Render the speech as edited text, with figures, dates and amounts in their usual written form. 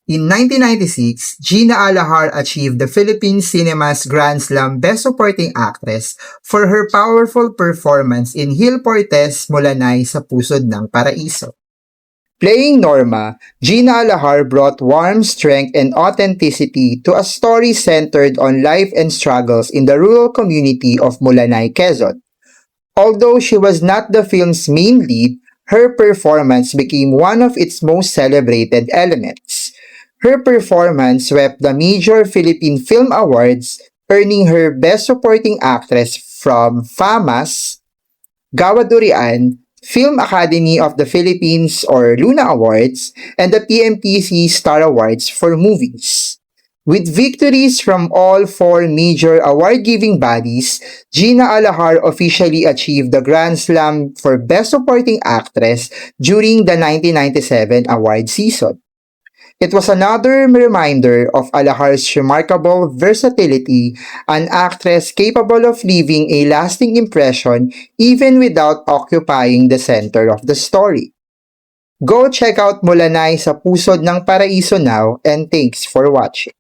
In 1996, Gina Alahar achieved the Philippine Cinema's Grand Slam Best Supporting Actress for her powerful performance in Gil Portes Mulanay sa Pusod ng Paraiso. Playing Norma, Gina Alahar brought warmth, strength, and authenticity to a story centered on life and struggles in the rural community of Mulanay, Quezon. Although she was not the film's main lead, her performance became one of its most celebrated elements. Her performance swept the major Philippine Film Awards, earning her Best Supporting Actress from FAMAS, Gawa-Durian, Film Academy of the Philippines or Luna Awards, and the PMTC Star Awards for movies. With victories from all four major award-giving bodies, Gina Alahar officially achieved the Grand Slam for Best Supporting Actress during the 1997 award season. It was another reminder of Alahar's remarkable versatility, an actress capable of leaving a lasting impression even without occupying the center of the story. Go check out Mulanay sa Pusod ng Paraiso now, and thanks for watching.